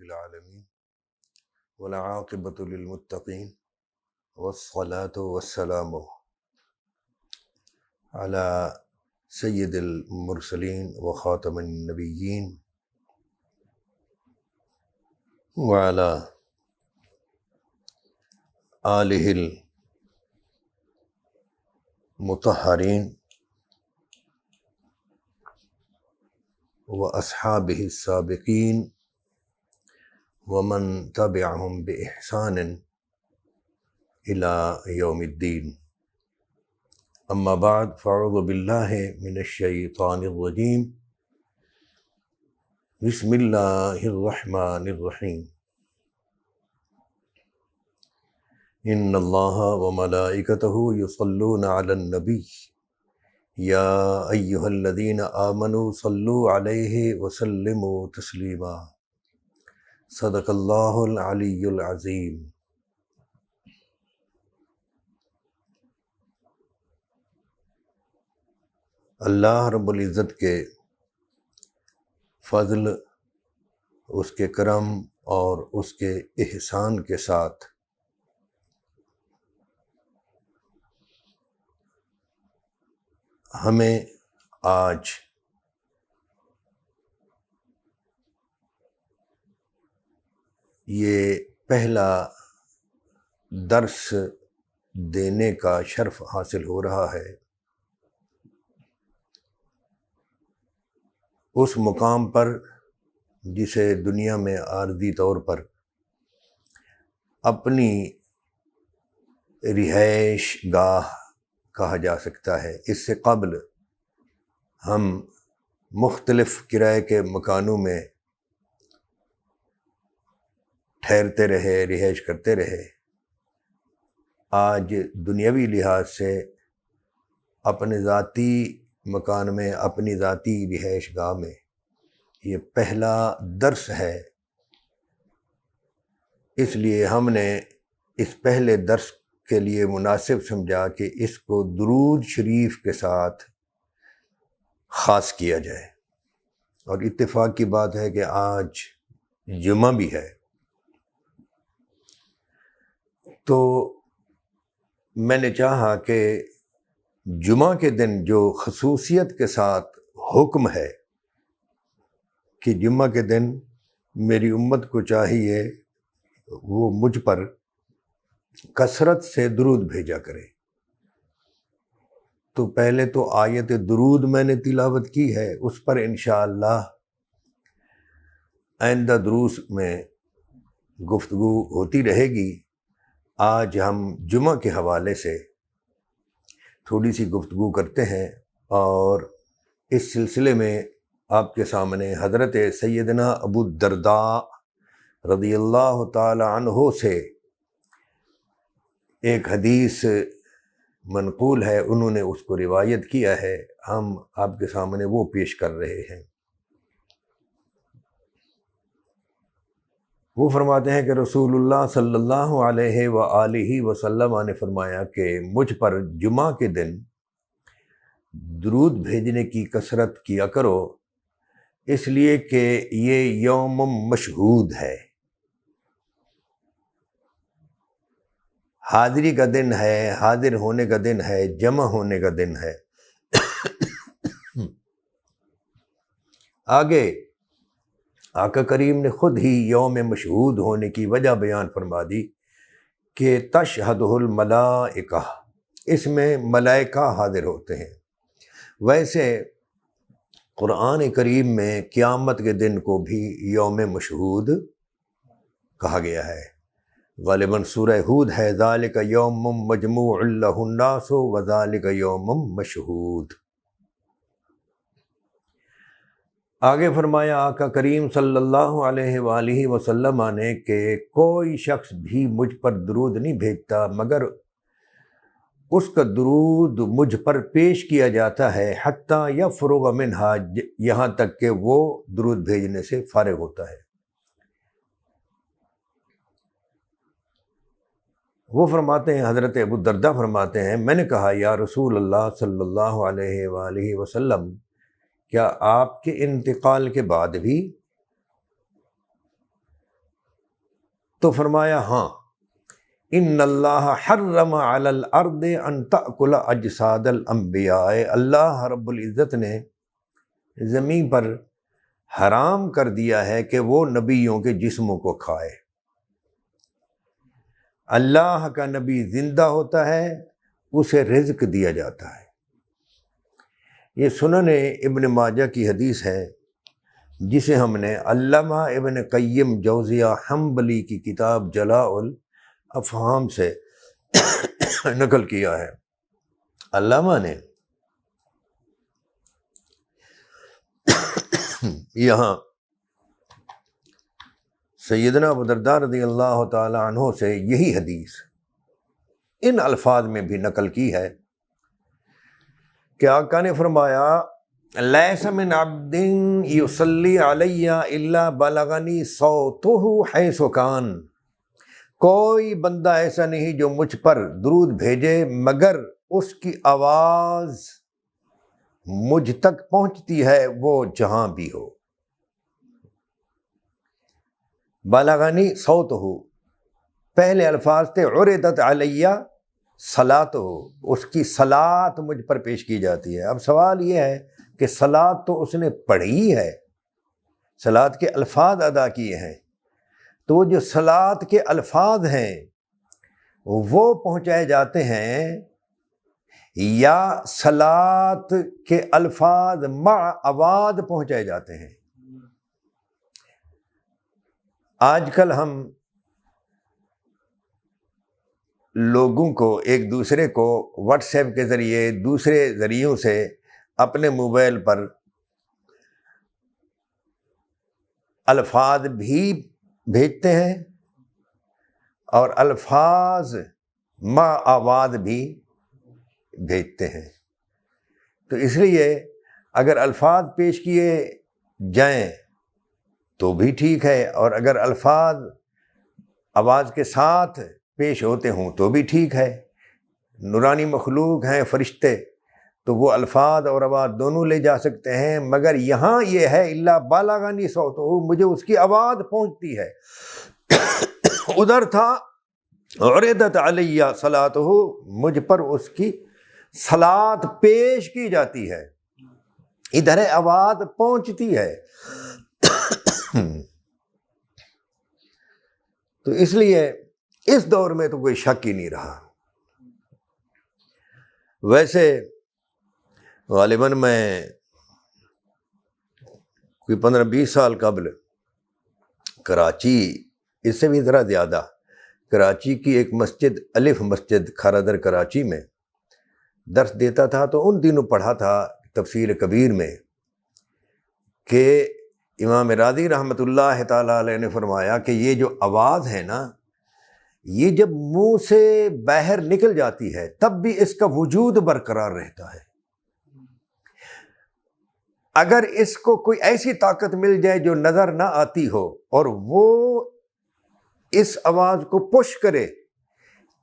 العالمين والعاقبة للمتقين والصلاة والسلام على سید المرسلین وخاتم النبیین وعلى آلہ المطہرین واصحابہ السابقین ومن تبعہم بإحسان إلی یوم الدین۔ اما بعد فاعوذ باللہ من الشیطان الرجیم، بسم اللہ الرحمن الرحیم۔ ان اللہ وملائکتہ یصلون علی النبی یا ایہا الذین آمنوا صلوا علیہ وسلموا تسلیما۔ صدق اللہ العلی العظیم۔ اللہ رب العزت کے فضل، اس کے کرم اور اس کے احسان کے ساتھ ہمیں آج یہ پہلا درس دینے کا شرف حاصل ہو رہا ہے اس مقام پر جسے دنیا میں عارضی طور پر اپنی رہائش گاہ کہا جا سکتا ہے۔ اس سے قبل ہم مختلف کرائے کے مکانوں میں ٹھہرتے رہے، رہائش کرتے رہے۔ آج دنیاوی لحاظ سے اپنے ذاتی مکان میں، اپنی ذاتی رہائش گاہ میں یہ پہلا درس ہے، اس لیے ہم نے اس پہلے درس کے لیے مناسب سمجھا کہ اس کو درود شریف کے ساتھ خاص کیا جائے، اور اتفاق کی بات ہے کہ آج جمعہ بھی ہے، تو میں نے چاہا کہ جمعہ کے دن جو خصوصیت کے ساتھ حکم ہے کہ جمعہ کے دن میری امت کو چاہیے وہ مجھ پر کثرت سے درود بھیجا کرے، تو پہلے تو آیت درود میں نے تلاوت کی ہے، اس پر انشاءاللہ آئندہ دروس میں گفتگو ہوتی رہے گی۔ آج ہم جمعہ کے حوالے سے تھوڑی سی گفتگو کرتے ہیں، اور اس سلسلے میں آپ کے سامنے حضرت سیدنا ابو الدرداء رضی اللہ تعالی عنہ سے ایک حدیث منقول ہے، انہوں نے اس کو روایت کیا ہے، ہم آپ کے سامنے وہ پیش کر رہے ہیں۔ وہ فرماتے ہیں کہ رسول اللہ صلی اللہ علیہ وآلہ وسلم نے فرمایا کہ مجھ پر جمعہ کے دن درود بھیجنے کی کثرت کیا کرو، اس لیے کہ یہ یوم مشہود ہے، حاضری کا دن ہے، حاضر ہونے کا دن ہے، جمع ہونے کا دن ہے۔ آگے آقا کریم نے خود ہی یوم مشہود ہونے کی وجہ بیان فرما دی کہ تشہدہ الملائکہ، اس میں ملائکہ حاضر ہوتے ہیں۔ ویسے قرآن کریم میں قیامت کے دن کو بھی یوم مشہود کہا گیا ہے، غالباً سورہ ہود ہے، ذالک یوم مجموع لہ الناس وذالک یوم مشہود۔ آگے فرمایا آقا کریم صلی اللہ علیہ وآلہ وسلم نے کہ کوئی شخص بھی مجھ پر درود نہیں بھیجتا مگر اس کا درود مجھ پر پیش کیا جاتا ہے حتیٰ یفرغ منہا، یہاں تک کہ وہ درود بھیجنے سے فارغ ہوتا ہے۔ وہ فرماتے ہیں، حضرت ابو الدرداء فرماتے ہیں، میں نے کہا یا رسول اللہ صلی اللہ علیہ وآلہ وسلم، کیا آپ کے انتقال کے بعد بھی تو فرمایا ہاں، ان اللہ حرم علی الارض ان تأکل اجساد الانبیاء، اللہ رب العزت نے زمین پر حرام کر دیا ہے کہ وہ نبیوں کے جسموں کو کھائے۔ اللہ کا نبی زندہ ہوتا ہے، اسے رزق دیا جاتا ہے۔ یہ سنن ابن ماجہ کی حدیث ہے، جسے ہم نے علامہ ابن قیم جوزیہ حنبلی کی کتاب جلاء الافہام سے نقل کیا ہے۔ علامہ نے یہاں سیدنا ابو درداء رضی اللہ تعالی عنہ سے یہی حدیث ان الفاظ میں بھی نقل کی ہے کہ آقا نے فرمایا لیس من عبد یصلی علی الا بلغنی صوتہ حیث کان، کوئی بندہ ایسا نہیں جو مجھ پر درود بھیجے مگر اس کی آواز مجھ تک پہنچتی ہے، وہ جہاں بھی ہو۔ بلغنی صوتہ، پہلے الفاظ تھے عرضت علیہ صلاتہ، اس کی صلات مجھ پر پیش کی جاتی ہے۔ اب سوال یہ ہے کہ صلات تو اس نے پڑھی ہے، صلات کے الفاظ ادا کیے ہیں، تو وہ جو صلات کے الفاظ ہیں وہ پہنچائے جاتے ہیں یا صلات کے الفاظ مع آواز پہنچائے جاتے ہیں؟ آج کل ہم لوگوں کو ایک دوسرے کو واٹس ایپ کے ذریعے دوسرے ذریعوں سے اپنے موبائل پر الفاظ بھی بھیجتے ہیں اور الفاظ مع آواز بھی بھیجتے ہیں۔ تو اس لیے اگر الفاظ پیش کیے جائیں تو بھی ٹھیک ہے، اور اگر الفاظ آواز کے ساتھ پیش ہوتے ہوں تو بھی ٹھیک ہے۔ نورانی مخلوق ہیں فرشتے، تو وہ الفاظ اور آواز دونوں لے جا سکتے ہیں، مگر یہاں یہ ہے الا بلغنی صوتہ، مجھے اس کی آواز پہنچتی ہے۔ ادھر تھا عرضت علیہ صلاتہ، مجھ پر اس کی صلات پیش کی جاتی ہے، ادھر ہے آواز پہنچتی ہے۔ تو اس لیے اس دور میں تو کوئی شک ہی نہیں رہا۔ ویسے غالباً میں کوئی 15-20 سال قبل کراچی، اس سے بھی ذرا زیادہ، کراچی کی ایک مسجد الف مسجد کھارا کراچی میں درس دیتا تھا، تو ان دنوں پڑھا تھا تفسیر کبیر میں کہ امام راضی رحمۃ اللہ تعالیٰ علیہ نے فرمایا کہ یہ جو آواز ہے نا، یہ جب منہ سے باہر نکل جاتی ہے تب بھی اس کا وجود برقرار رہتا ہے۔ اگر اس کو کوئی ایسی طاقت مل جائے جو نظر نہ آتی ہو اور وہ اس آواز کو پش کرے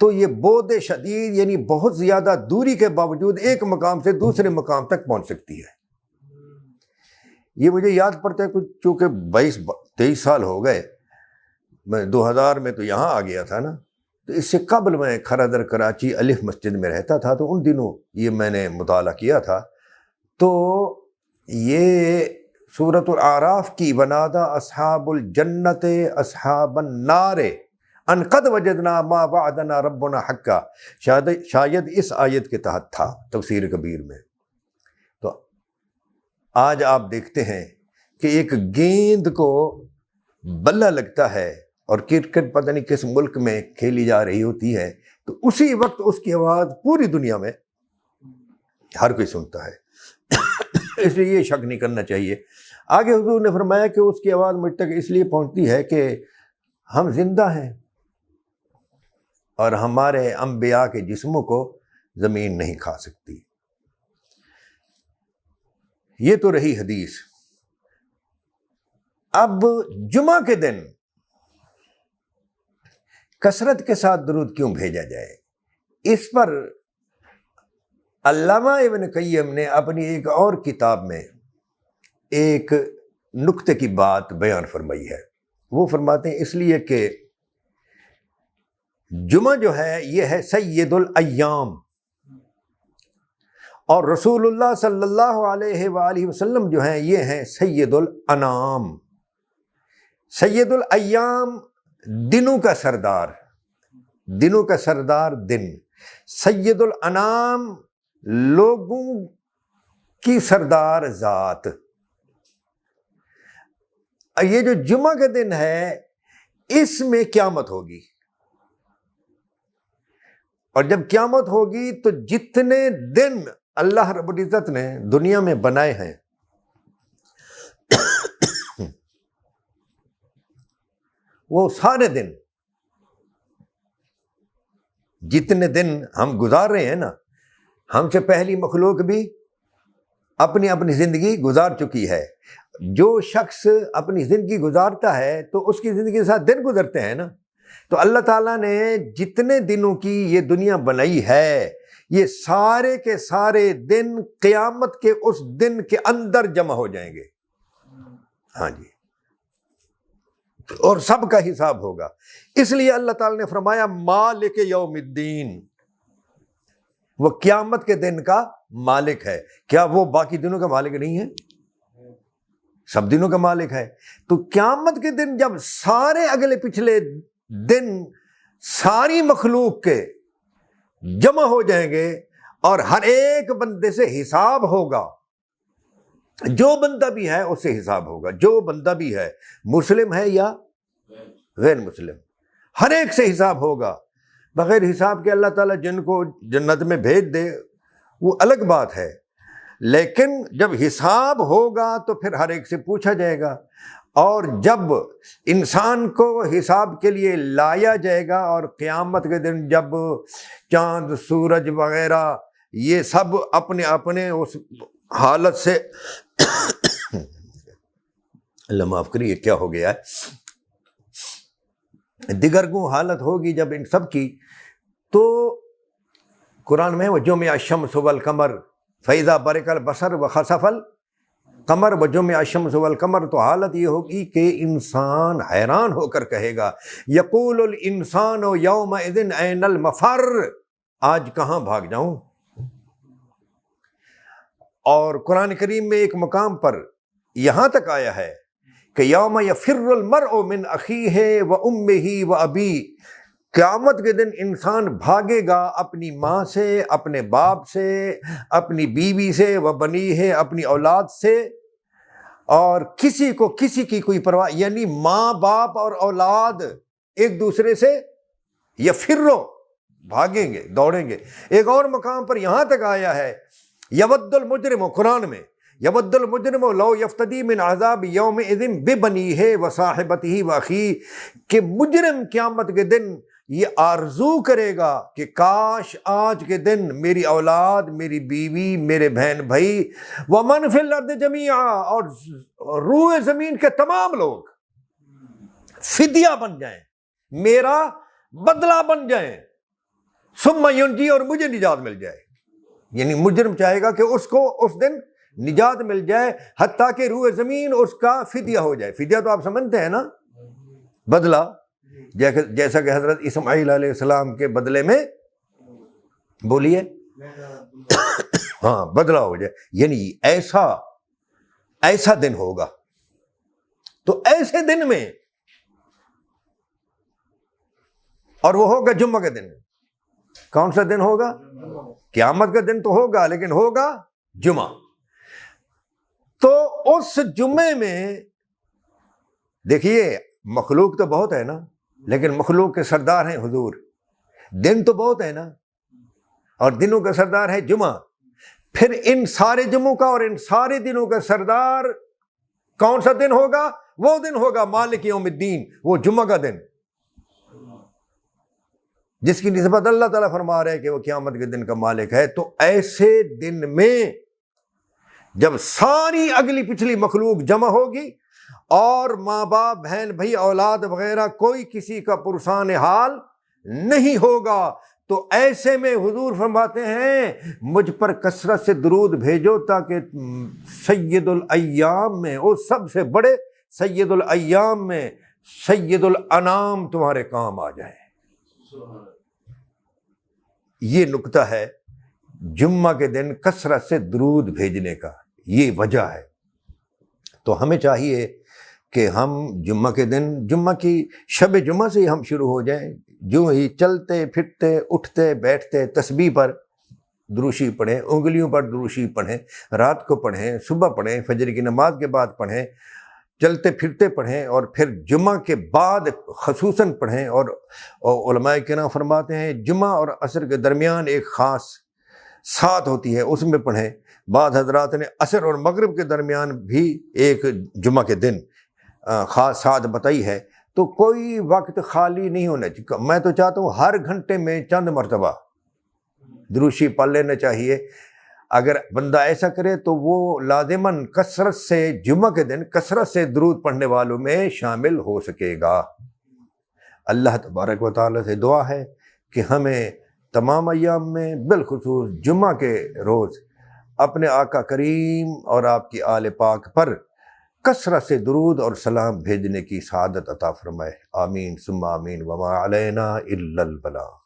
تو یہ بود شدید، یعنی بہت زیادہ دوری کے باوجود ایک مقام سے دوسرے مقام تک پہنچ سکتی ہے۔ یہ مجھے یاد پڑتا ہے، کچھ چونکہ 22-23 سال ہو گئے، میں 2000 میں تو یہاں آ گیا تھا نا، تو اس سے قبل میں کھارا کراچی الف مسجد میں رہتا تھا، تو ان دنوں یہ میں نے مطالعہ کیا تھا۔ تو یہ سورۃ الاعراف کی ونادى اصحاب الجنت اصحاب النار ان قد وجدنا ما وعدنا ربنا حقا، شاید اس آیت کے تحت تھا تفسیر کبیر میں۔ تو آج آپ دیکھتے ہیں کہ ایک گیند کو بلہ لگتا ہے اور کرکٹ پتہ نہیں کس ملک میں کھیلی جا رہی ہوتی ہے، تو اسی وقت اس کی آواز پوری دنیا میں ہر کوئی سنتا ہے۔ اس لیے یہ شک نہیں کرنا چاہیے۔ آگے حضور نے فرمایا کہ اس کی آواز مجھ تک اس لیے پہنچتی ہے کہ ہم زندہ ہیں اور ہمارے انبیاء کے جسموں کو زمین نہیں کھا سکتی۔ یہ تو رہی حدیث۔ اب جمعہ کے دن کثرت کے ساتھ درود کیوں بھیجا جائے، اس پر علامہ ابن قیم نے اپنی ایک اور کتاب میں ایک نکتے کی بات بیان فرمائی ہے۔ وہ فرماتے ہیں اس لیے کہ جمعہ جو ہے یہ ہے سید الایام، اور رسول اللہ صلی اللہ علیہ وآلہ وسلم جو ہیں یہ ہیں سید الانام۔ سید الایام دنوں کا سردار، دنوں کا سردار دن۔ سید الانام لوگوں کی سردار ذات۔ یہ جو جمعہ کا دن ہے اس میں قیامت ہوگی، اور جب قیامت ہوگی تو جتنے دن اللہ رب العزت نے دنیا میں بنائے ہیں وہ سارے دن، جتنے دن ہم گزار رہے ہیں نا، ہم سے پہلی مخلوق بھی اپنی اپنی زندگی گزار چکی ہے۔ جو شخص اپنی زندگی گزارتا ہے تو اس کی زندگی کے ساتھ دن گزرتے ہیں نا۔ تو اللہ تعالیٰ نے جتنے دنوں کی یہ دنیا بنائی ہے یہ سارے کے سارے دن قیامت کے اس دن کے اندر جمع ہو جائیں گے۔ ہاں جی، اور سب کا حساب ہوگا۔ اس لیے اللہ تعالیٰ نے فرمایا مالک یوم الدین، وہ قیامت کے دن کا مالک ہے۔ کیا وہ باقی دنوں کا مالک نہیں ہے؟ سب دنوں کا مالک ہے۔ تو قیامت کے دن جب سارے اگلے پچھلے دن ساری مخلوق کے جمع ہو جائیں گے اور ہر ایک بندے سے حساب ہوگا، جو بندہ بھی ہے اس سے حساب ہوگا، جو بندہ بھی ہے، مسلم ہے یا غیر مسلم، ہر ایک سے حساب ہوگا۔ بغیر حساب کے اللہ تعالیٰ جن کو جنت میں بھیج دے وہ الگ بات ہے، لیکن جب حساب ہوگا تو پھر ہر ایک سے پوچھا جائے گا۔ اور جب انسان کو حساب کے لیے لایا جائے گا اور قیامت کے دن جب چاند سورج وغیرہ یہ سب اپنے اپنے اس حالت سے اللہ معاف کریے کیا ہو گیا ہے، دیگرگوں حالت ہوگی جب ان سب کی، تو قرآن میں وَجُمِعَ الشَّمْسُ وَالْقَمَرُ فَإِذَا بَرِقَ الْبَصَرُ وَخَسَفَ الْقَمَرُ وَجُمِعَ الشَّمْسُ وَالْقَمَرُ، تو حالت یہ ہوگی کہ انسان حیران ہو کر کہے گا یقول الانسان یومئذ این المفر، آج کہاں بھاگ جاؤں۔ اور قرآن کریم میں ایک مقام پر یہاں تک آیا ہے کہ یوم یفر المرء من اخیہ و امہ و ابیہ، قیامت کے دن انسان بھاگے گا اپنی ماں سے، اپنے باپ سے، اپنی بیوی سے، و بنیہ، اپنی اولاد سے، اور کسی کو کسی کی کوئی پرواہ، یعنی ماں باپ اور اولاد ایک دوسرے سے یفرو بھاگیں گے، دوڑیں گے۔ ایک اور مقام پر یہاں تک آیا ہے یود المجرم، قرآن میں یود المجرم لو یفتدی من عذاب یومئذ ببنیہ وصاحبتہ واخیہ، کہ مجرم قیامت کے دن یہ آرزو کرے گا کہ کاش آج کے دن میری اولاد، میری بیوی، میرے بہن بھائی، ومن فی الارض جمیعا، اور روئے زمین کے تمام لوگ فدیہ بن جائیں، میرا بدلہ بن جائیں، ثم ینجی، اور مجھے نجات مل جائے۔ یعنی مجرم چاہے گا کہ اس کو اس دن نجات مل جائے، حتیٰ کہ روئے زمین اس کا فدیہ ہو جائے۔ فدیہ تو آپ سمجھتے ہیں نا، بدلہ، جیسا کہ حضرت اسماعیل علیہ السلام کے بدلے میں، بولیے، ہاں بدلہ ہو جائے، یعنی ایسا دن ہوگا۔ تو ایسے دن میں، اور وہ ہوگا جمعہ کا دن۔ کون سا دن ہوگا؟ قیامت کا دن تو ہوگا، لیکن ہوگا جمعہ۔ تو اس جمعے میں دیکھیے مخلوق تو بہت ہے نا، لیکن مخلوق کے سردار ہیں حضور، دن تو بہت ہے نا، اور دنوں کا سردار ہے جمعہ۔ پھر ان سارے جمعوں کا اور ان سارے دنوں کا سردار کون سا دن ہوگا؟ وہ دن ہوگا مالک یوم الدین، وہ جمعہ کا دن، جس کی نسبت اللہ تعالیٰ فرما رہے ہیں کہ وہ قیامت کے دن کا مالک ہے۔ تو ایسے دن میں جب ساری اگلی پچھلی مخلوق جمع ہوگی اور ماں باپ، بہن بھائی، اولاد وغیرہ کوئی کسی کا پرسان حال نہیں ہوگا، تو ایسے میں حضور فرماتے ہیں مجھ پر کثرت سے درود بھیجو تاکہ سید الایام میں، اس سب سے بڑے سید الایام میں سید الانام تمہارے کام آ جائے۔ یہ نکتہ ہے جمعہ کے دن کثرت سے درود بھیجنے کا، یہ وجہ ہے۔ تو ہمیں چاہیے کہ ہم جمعہ کے دن، جمعہ کی شب جمعہ سے ہی ہم شروع ہو جائیں، جو ہی چلتے پھرتے اٹھتے بیٹھتے تسبیح پر دروشی پڑھیں، انگلیوں پر دروشی پڑھیں، رات کو پڑھیں، صبح پڑھیں، فجر کی نماز کے بعد پڑھیں، چلتے پھرتے پڑھیں، اور پھر جمعہ کے بعد خصوصاً پڑھیں۔ اور علماء کرام فرماتے ہیں جمعہ اور عصر کے درمیان ایک خاص ساتھ ہوتی ہے، اس میں پڑھیں۔ بعض حضرات نے عصر اور مغرب کے درمیان بھی ایک جمعہ کے دن خاص ساتھ بتائی ہے۔ تو کوئی وقت خالی نہیں ہونا چاہیے۔ میں تو چاہتا ہوں ہر گھنٹے میں چند مرتبہ دروشی پڑھ لینا چاہیے۔ اگر بندہ ایسا کرے تو وہ لازماً کثرت سے جمعہ کے دن کثرت سے درود پڑھنے والوں میں شامل ہو سکے گا۔ اللہ تبارک و تعالیٰ سے دعا ہے کہ ہمیں تمام ایام میں بالخصوص جمعہ کے روز اپنے آقا کریم اور آپ کی آل پاک پر کثرت سے درود اور سلام بھیجنے کی سعادت عطا فرمائے۔ آمین ثم آمین، وما علینا الا البلاغ۔